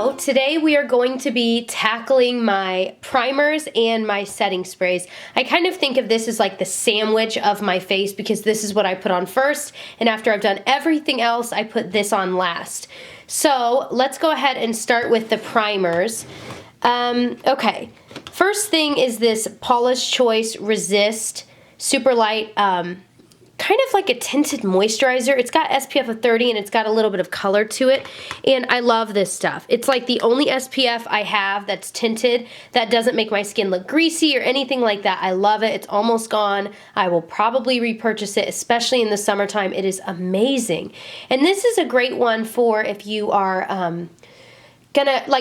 So today we are going to be tackling my primers and my setting sprays. I kind of think of this as like the sandwich of my face because this is what I put on first, and after I've done everything else, I put this on last. So let's go ahead and start with the primers. Okay, first thing is this Paula's Choice Resist Super Light, kind of like a tinted moisturizer. It's got SPF of 30 and it's got a little bit of color to it, and I love this stuff. It's like the only SPF I have that's tinted that doesn't make my skin look greasy or anything like that. I love it. It's almost gone. I will probably repurchase it, especially in the summertime. It is amazing. And this is a great one for if you are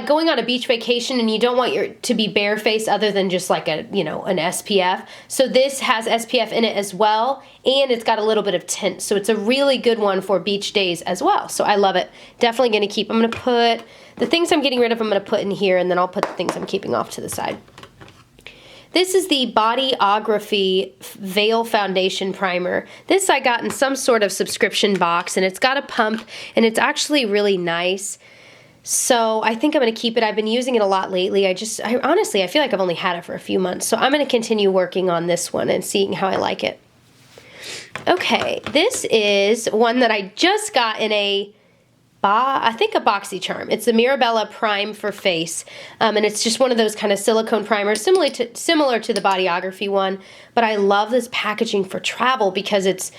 going on a beach vacation and you don't want to be barefaced other than just like an SPF. So this has SPF in it as well, and it's got a little bit of tint. So it's a really good one for beach days as well. So I love it. Definitely going to keep. I'm going to put the things I'm getting rid of, I'm going to put in here, and then I'll put the things I'm keeping off to the side. This is the Bodyography Veil Foundation Primer. This I got in some sort of subscription box, and it's got a pump, and it's actually really nice. So I think I'm going to keep it. I've been using it a lot lately. Honestly, I feel like I've only had it for a few months. So I'm going to continue working on this one and seeing how I like it. Okay, this is one that I just got in I think a BoxyCharm. It's the Mirabella Prime for Face, and it's just one of those kind of silicone primers, similar to the Bodyography one. But I love this packaging for travel because it's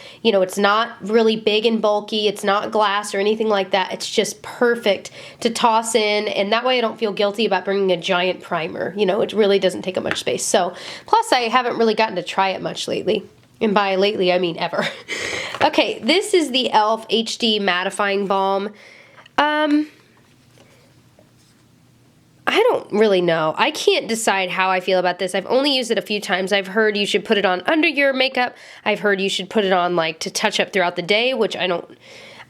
not really big and bulky. It's not glass or anything like that. It's just perfect to toss in, and that way I don't feel guilty about bringing a giant primer. It really doesn't take up much space. So, plus I haven't really gotten to try it much lately. And by lately, I mean ever. Okay, this is the e.l.f. HD Mattifying Balm. I don't really know. I can't decide how I feel about this. I've only used it a few times. I've heard you should put it on under your makeup. I've heard you should put it on like to touch up throughout the day, which I don't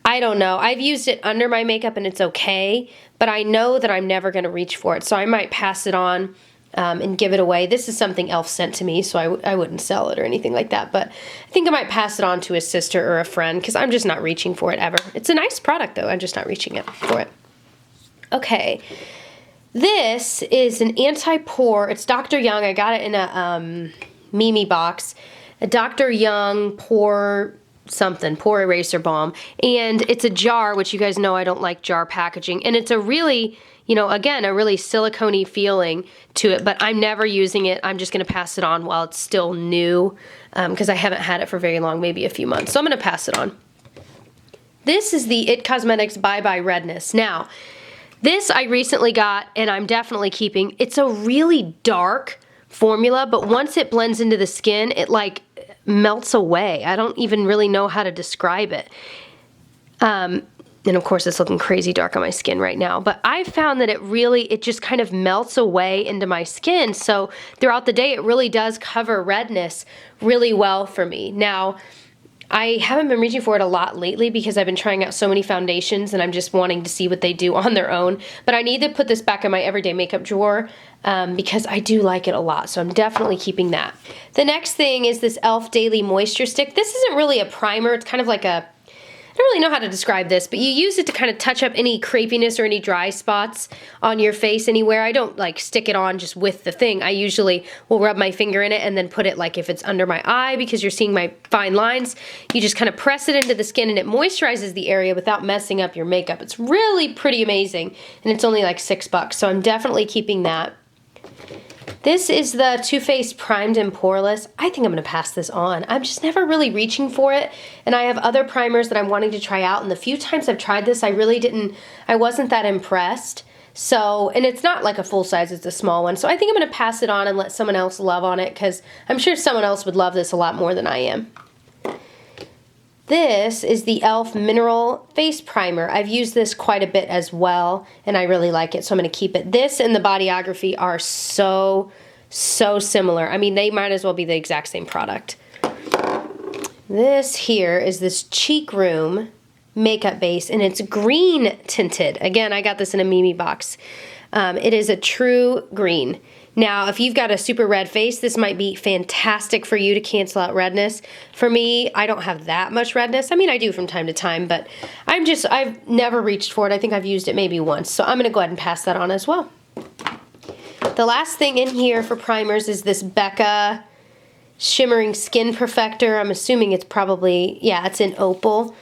know. I've used it under my makeup and it's okay, but I know that I'm never going to reach for it, so I might pass it on and give it away. This is something e.l.f. sent to me, so I wouldn't sell it or anything like that, but I think I might pass it on to a sister or a friend because I'm just not reaching for it ever. It's a nice product, though. I'm just not reaching for it. Okay. This is an anti-pore. It's Dr. Young. I got it in a Mimi box. A Dr. Young pore eraser balm. And it's a jar, which you guys know I don't like jar packaging. And it's a really, again, a really silicone-y feeling to it, but I'm never using it. I'm just going to pass it on while it's still new because I haven't had it for very long, maybe a few months. So I'm going to pass it on. This is the Cosmetics Bye Bye Redness. Now, this I recently got, and I'm definitely keeping. It's a really dark formula, but once it blends into the skin, it like melts away. I don't even really know how to describe it. And of course, it's looking crazy dark on my skin right now. But I found that it just kind of melts away into my skin. So throughout the day, it really does cover redness really well for me. Now, I haven't been reaching for it a lot lately because I've been trying out so many foundations and I'm just wanting to see what they do on their own. But I need to put this back in my everyday makeup drawer because I do like it a lot. So I'm definitely keeping that. The next thing is this e.l.f. Daily Moisture Stick. This isn't really a primer. It's kind of like I don't really know how to describe this, but you use it to kind of touch up any crepiness or any dry spots on your face anywhere. I don't like stick it on just with the thing. I usually will rub my finger in it and then put it like if it's under my eye because you're seeing my fine lines. You just kind of press it into the skin and it moisturizes the area without messing up your makeup. It's really pretty amazing, and it's only like $6, so I'm definitely keeping that. This is the Too Faced Primed and Poreless. I think I'm going to pass this on. I'm just never really reaching for it, and I have other primers that I'm wanting to try out, and the few times I've tried this, I wasn't that impressed. So, and it's not like a full size, it's a small one. So I think I'm going to pass it on and let someone else love on it because I'm sure someone else would love this a lot more than I am. This is the e.l.f. Mineral Face Primer. I've used this quite a bit as well, and I really like it, so I'm going to keep it. This and the Bodyography are so similar. I mean, they might as well be the exact same product. This here is this Cheek Room makeup base, and it's green tinted. Again, I got this in a Mimi box. It is a true green. Now, if you've got a super red face, this might be fantastic for you to cancel out redness. For me, I don't have that much redness. I mean, I do from time to time, but I've never reached for it. I think I've used it maybe once, so I'm going to go ahead and pass that on as well. The last thing in here for primers is this Becca Shimmering Skin Perfector. I'm assuming it's probably, yeah, it's in Opal.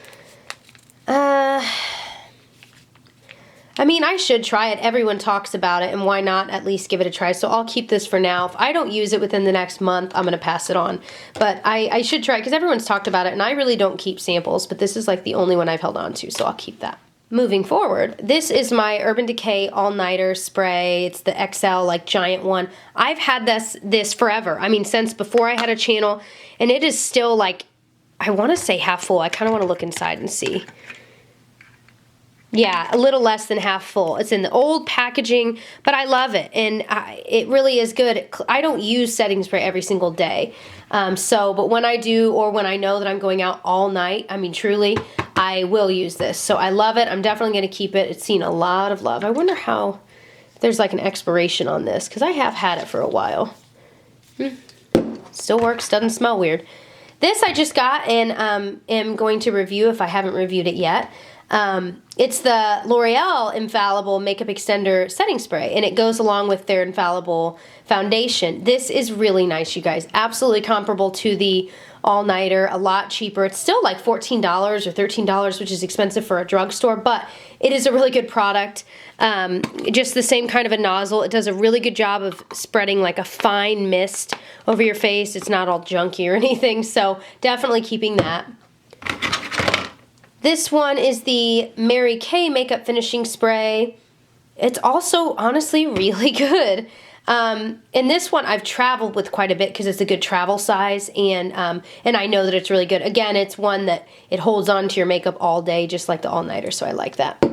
I mean, I should try it. Everyone talks about it, and why not at least give it a try? So I'll keep this for now. If I don't use it within the next month, I'm going to pass it on. But I should try it because everyone's talked about it, and I really don't keep samples, but this is like the only one I've held on to, so I'll keep that. Moving forward, this is my Urban Decay All-Nighter Spray. It's the XL, like, giant one. I've had this forever. I mean, since before I had a channel, and it is still, like, I want to say half full. I kind of want to look inside and see. Yeah, a little less than half full. It's in the old packaging, but I love it, and it really is good. I don't use setting spray every single day, but when I do, or when I know that I'm going out all night, I mean, truly, I will use this. So I love it. I'm definitely going to keep it. It's seen a lot of love. I wonder how, if there's like an expiration on this, because I have had it for a while. Still works, doesn't smell weird. This I just got and am going to review if I haven't reviewed it yet. It's the L'Oreal Infallible Makeup Extender Setting Spray, and it goes along with their Infallible foundation. This is really nice, you guys. Absolutely comparable to the All-Nighter, a lot cheaper. It's still like $14 or $13, which is expensive for a drugstore, but it is a really good product. Just the same kind of a nozzle. It does a really good job of spreading like a fine mist over your face. It's not all junky or anything, so definitely keeping that. This one is the Mary Kay Makeup Finishing Spray. It's also, honestly, really good. And this one I've traveled with quite a bit because it's a good travel size, and I know that it's really good. Again, it's one that it holds on to your makeup all day, just like the All-Nighter, so I like that.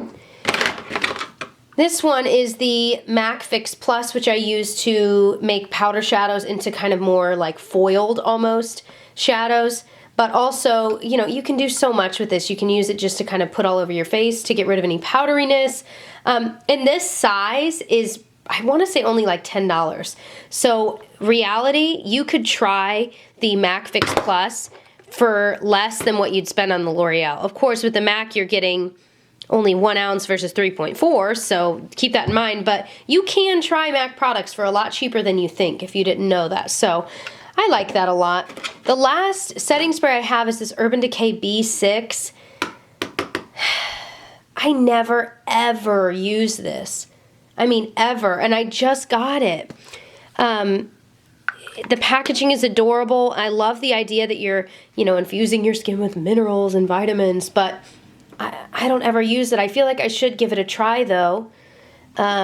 This one is the MAC Fix Plus, which I use to make powder shadows into kind of more like foiled almost shadows. But also, you know, you can do so much with this. You can use it just to kind of put all over your face to get rid of any powderiness. And this size is, I want to say, only like $10. So, reality, you could try the MAC Fix Plus for less than what you'd spend on the L'Oreal. Of course, with the MAC, you're getting only 1 ounce versus 3.4, so keep that in mind. But you can try MAC products for a lot cheaper than you think if you didn't know that. So, I like that a lot. The last setting spray I have is this Urban Decay B6. I never, ever use this. I mean, ever. And I just got it. The packaging is adorable. I love the idea that you're, you know, infusing your skin with minerals and vitamins, but I don't ever use it. I feel like I should give it a try, though. I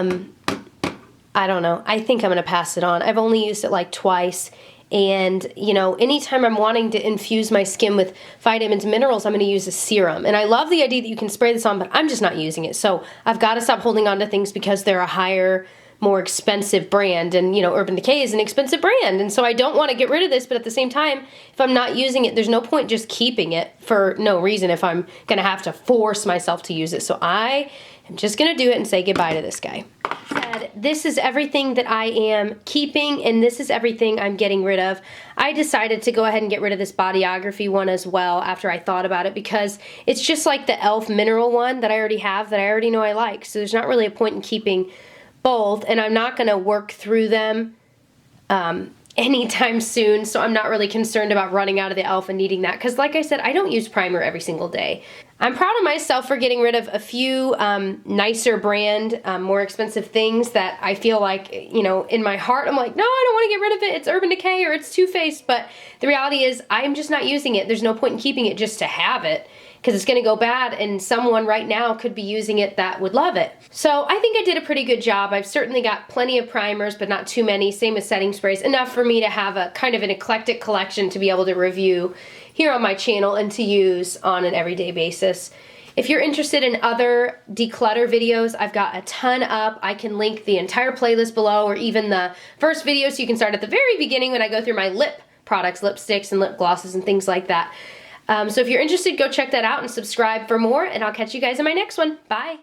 don't know. I think I'm going to pass it on. I've only used it like twice. And, you know, anytime I'm wanting to infuse my skin with vitamins and minerals, I'm going to use a serum. And I love the idea that you can spray this on, but I'm just not using it. So I've got to stop holding on to things because they're a higher, more expensive brand. And, you know, Urban Decay is an expensive brand. And so I don't want to get rid of this, but at the same time, if I'm not using it, there's no point just keeping it for no reason if I'm going to have to force myself to use it. So I am just going to do it and say goodbye to this guy. This is everything that I am keeping, and this is everything I'm getting rid of. I decided to go ahead and get rid of this Bodyography one as well after I thought about it, because it's just like the e.l.f. mineral one that I already have that I already know I like. So there's not really a point in keeping both, and I'm not going to work through them anytime soon, so I'm not really concerned about running out of the e.l.f. and needing that, because like I said, I don't use primer every single day. I'm proud of myself for getting rid of a few nicer brand, more expensive things that I feel like, you know, in my heart, I'm like, no, I don't want to get rid of it. It's Urban Decay or it's Too Faced, but the reality is I'm just not using it. There's no point in keeping it just to have it, because it's going to go bad, and someone right now could be using it that would love it. So I think I did a pretty good job. I've certainly got plenty of primers, but not too many. Same with setting sprays. Enough for me to have a kind of an eclectic collection to be able to review here on my channel and to use on an everyday basis. If you're interested in other declutter videos, I've got a ton up. I can link the entire playlist below, or even the first video, so you can start at the very beginning when I go through my lip products, lipsticks and lip glosses and things like that. So if you're interested, go check that out and subscribe for more, and I'll catch you guys in my next one. Bye!